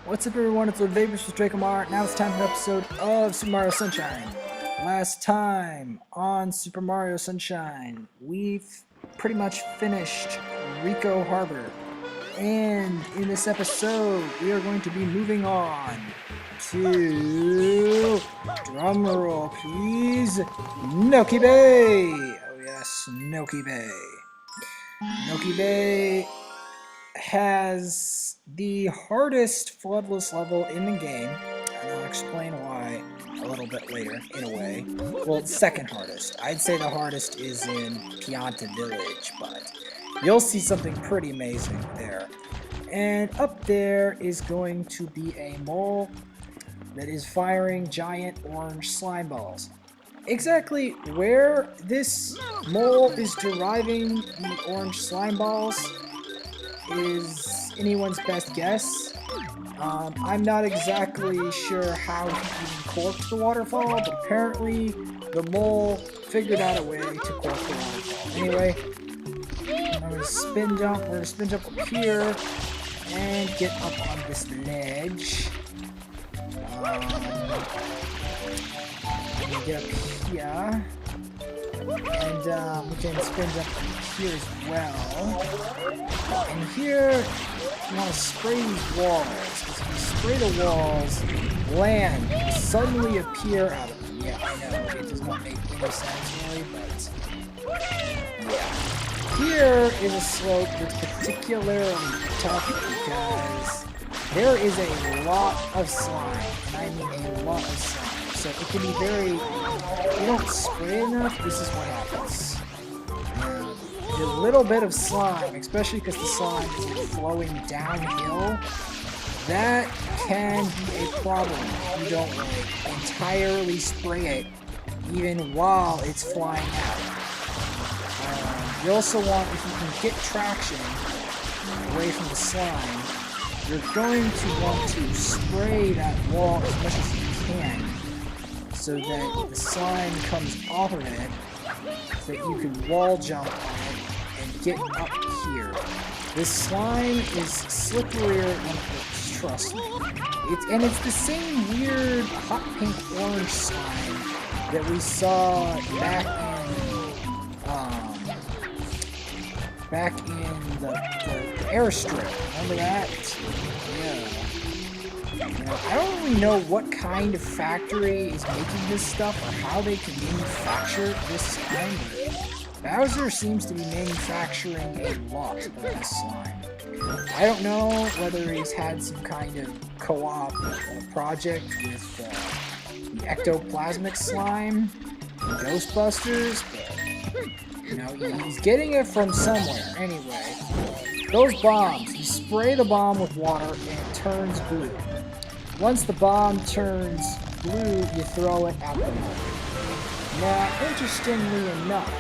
What's up everyone, it's Lord Vapors with Dracomar. Now it's time for an episode of Super Mario Sunshine. Last time on Super Mario Sunshine, we've pretty much finished Rico Harbor. And in this episode, we are going to be moving on to, drumroll please, Noki Bay! Oh yes, Noki Bay. Noki Bay has the hardest floodless level in the game, and I'll explain why a little bit later, in a way. Well, it's second hardest. I'd say the hardest is in Pianta Village, but you'll see something pretty amazing there. And up there is going to be a mole that is firing giant orange slime balls. Exactly where this mole is deriving the orange slime balls is anyone's best guess. I'm not exactly sure how he even corked the waterfall, but apparently the mole figured out a way to cork the waterfall. Anyway, I'm gonna spin jump. We're gonna spin jump up here and get up on this ledge. Get up here. And we can spin jump here as well. And here, you want to spray these walls. Because if you spray the walls, land suddenly appear out of them. Yeah, I know, it does not make any sense really, but yeah. Here is a slope that's particularly tough because there is a lot of slime. And I mean a lot of slime. So it can be very, if you don't spray enough, this is what happens. A little bit of slime, especially because the slime is flowing downhill, that can be a problem if you don't like entirely spray it, even while it's flying out. You also want, if you can get traction away from the slime, you're going to want to spray that wall as much as you can, so that the slime comes off of it, so that you can wall jump on it and get up here. This slime is slipperier than it looks, trust me. It's the same weird hot pink orange slime that we saw back in the airstrip. Remember that? Yeah. I don't really know what kind of factory is making this stuff or how they can manufacture this slime, but Bowser seems to be manufacturing a lot of this slime. I don't know whether he's had some kind of co-op project with the ectoplasmic slime, Ghostbusters, but you know, he's getting it from somewhere. Anyway, those bombs, you spray the bomb with water and it turns blue. Once the bomb turns blue, you throw it at the mole. Now, interestingly enough,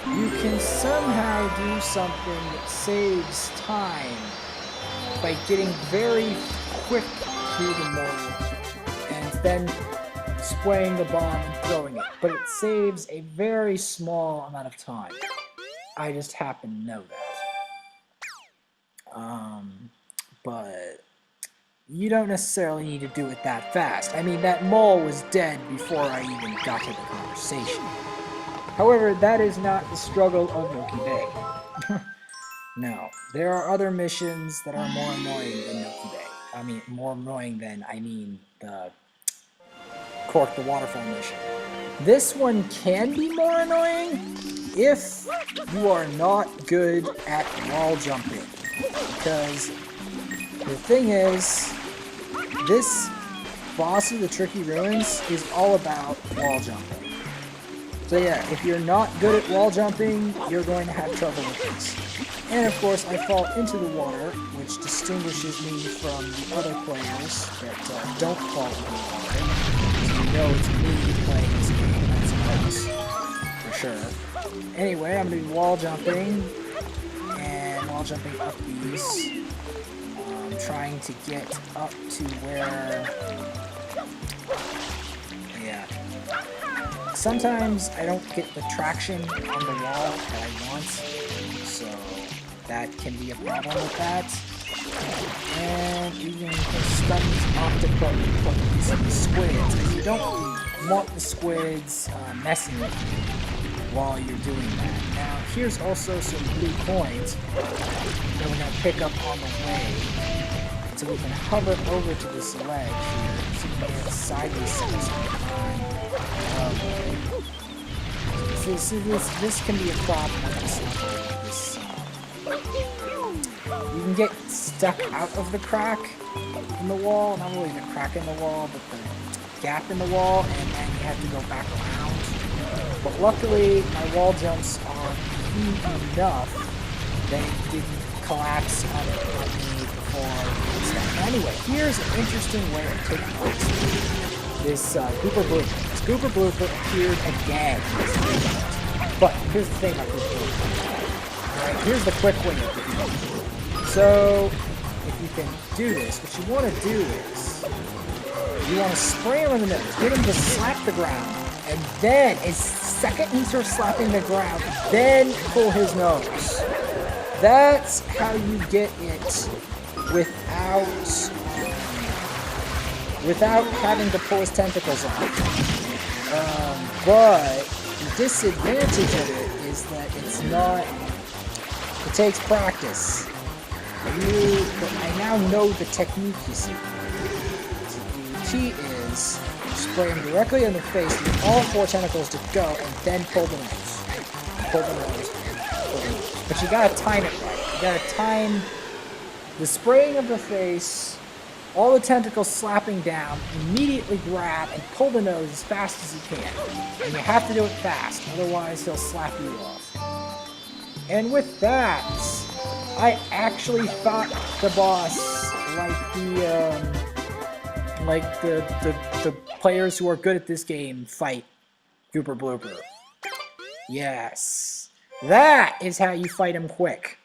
you can somehow do something that saves time by getting very quick to the mole and then spraying the bomb and throwing it. But it saves a very small amount of time. I just happen to know that. But you don't necessarily need to do it that fast. I mean, that mole was dead before I even got to the conversation. However, that is not the struggle of Noki Bay. No, there are other missions that are more annoying than Noki Bay. I mean, more annoying than, the Cork the Waterfall mission. This one can be more annoying if you are not good at wall jumping. Because the thing is, this boss of the Tricky Ruins is all about wall jumping. So yeah, if you're not good at wall jumping, you're going to have trouble with this. And of course, I fall into the water, which distinguishes me from the other players that don't fall into the water. So you know it's me playing this game, that's nice, for sure. Anyway, I'm going to be wall jumping, and wall jumping up these. Trying to get up to where, yeah. Sometimes I don't get the traction on the wall that I want, so that can be a problem with that. And even thumbs off to put these squids, because you don't want the squids messing with you while you're doing that. Now, here's also some blue coins that we're going to pick up on the way. So we can hover over to this ledge here. So we can get sideways steps on this can be a problem with this level. You can get stuck out of the crack in the wall, not really the crack in the wall, but the gap in the wall, and then you have to go back around. But luckily, my wall jumps are huge enough that it didn't collapse on me before this happened. Anyway, here's an interesting way of taking place. This Gooper Blooper. This Gooper Blooper appeared again. But here's the thing about Gooper Blooper. Alright, here's the quick way of doing it. So, if you can do this, what you want to do is, you want to spray him in the nose, get him to slap the ground, and then, as second he starts slapping the ground, then pull his nose. That's how you get it without having to pull his tentacles off. But the disadvantage of it is that it's not. It takes practice. But I now know the technique, you see. So the key is spray him directly in the face with all 4 tentacles to go, and then pull the nose. Pull the nose. Pull the nose. But you gotta time it right. You gotta time the spraying of the face, all the tentacles slapping down, immediately grab and pull the nose as fast as you can. And you have to do it fast, otherwise he'll slap you off. And with that, I actually fought the boss like the players who are good at this game fight Gooper Blooper. Yes. That is how you fight him quick.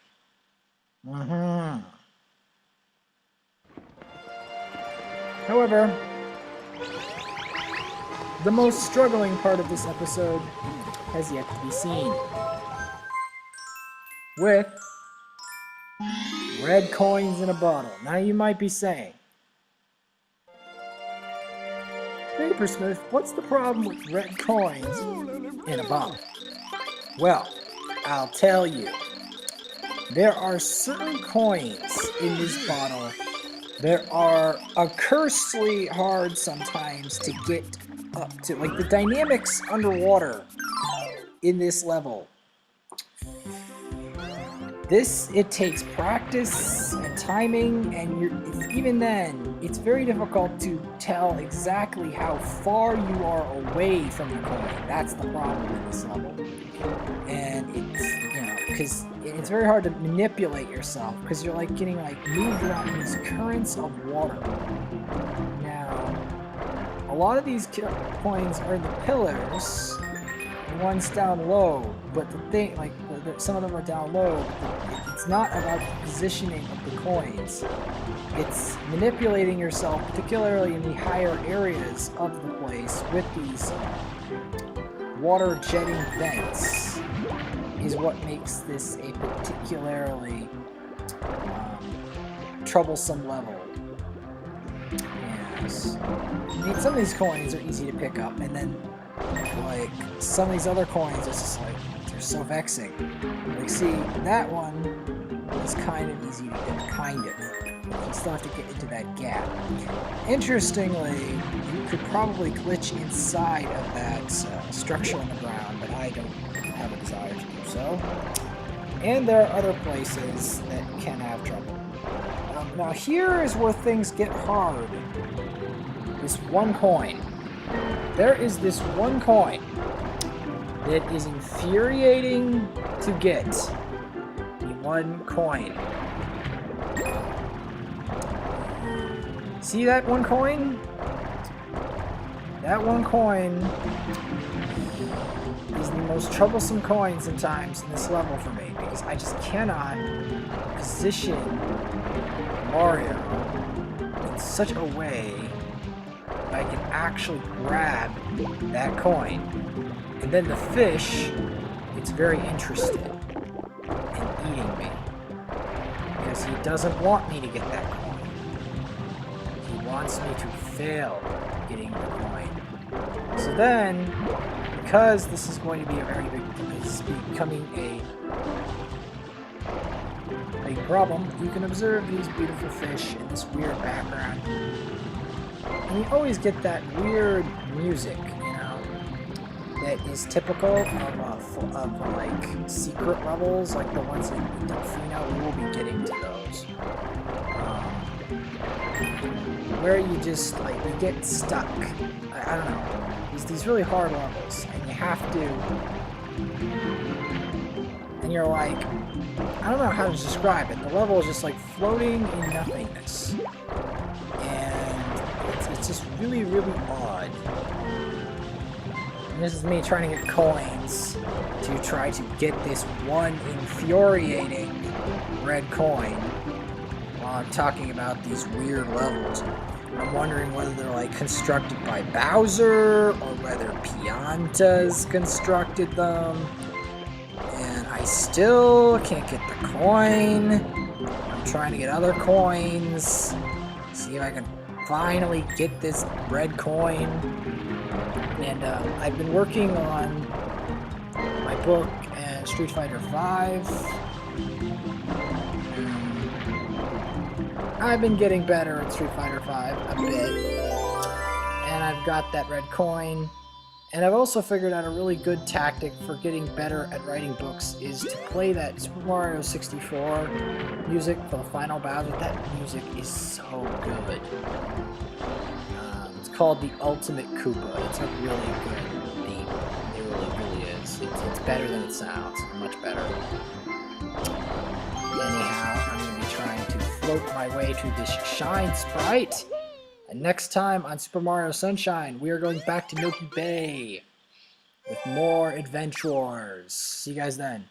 However, the most struggling part of this episode has yet to be seen. With red coins in a bottle. Now you might be saying, Papersmith, what's the problem with red coins in a bottle? Well, I'll tell you. There are certain coins in this bottle that are accursedly hard sometimes to get up to. Like the dynamics underwater in this level. It takes practice and timing, and even then, it's very difficult to tell exactly how far you are away from the coin. That's the problem with this level. And it's, because it's very hard to manipulate yourself, because you're like getting moved around in these currents of water. Now, a lot of these coins are in the pillars, and one's down low, but the thing, some of them are down low, but it's not about the positioning of the coins. It's manipulating yourself, particularly in the higher areas of the place with these water jetting vents, is what makes this a particularly troublesome level. Yes. I mean, some of these coins are easy to pick up, and then some of these other coins, it's just they're so vexing. See, that one is kind of easy to get, but you still have to get into that gap. Interestingly, you could probably glitch inside of that structure on the ground, but I don't have a desire to do so. And there are other places that can have trouble. Now here is where things get hard. This one coin. There is this one coin that is infuriating to get. The one coin. See that one coin? That one coin is the most troublesome coin sometimes in this level for me, because I just cannot position Mario in such a way that I can actually grab that coin. And then the fish, it's very interested in eating me, because he doesn't want me to get that coin. He wants me to fail getting the coin. So then, because this is going to be a very big, it's becoming a problem, you can observe these beautiful fish in this weird background. And you always get that weird music, you know, that is typical of like secret levels, like the ones in Delfino. We will be getting to those. Where you just, like, you get stuck. I don't know. There's these really hard levels, and you have to, and you're like, I don't know how to describe it. The level is just like floating in nothingness. And it's just really, really odd. And this is me trying to get coins to try to get this one infuriating red coin while I'm talking about these weird levels. I'm wondering whether they're like constructed by Bowser or whether Pianta's constructed them. And I still can't get the coin. I'm trying to get other coins. See if I can finally get this red coin. And I've been working on my book and Street Fighter V. I've been getting better at Street Fighter V a bit. And I've got that red coin. And I've also figured out a really good tactic for getting better at writing books is to play that Super Mario 64 music for the final Bowser. That music is so good. It's called the Ultimate Koopa. It's a really good theme. It really, really is. It's better than it sounds. Much better. Anyhow, I'm going to be trying to float my way to this Shine Sprite. And next time on Super Mario Sunshine, we are going back to Noki Bay with more adventures. See you guys then.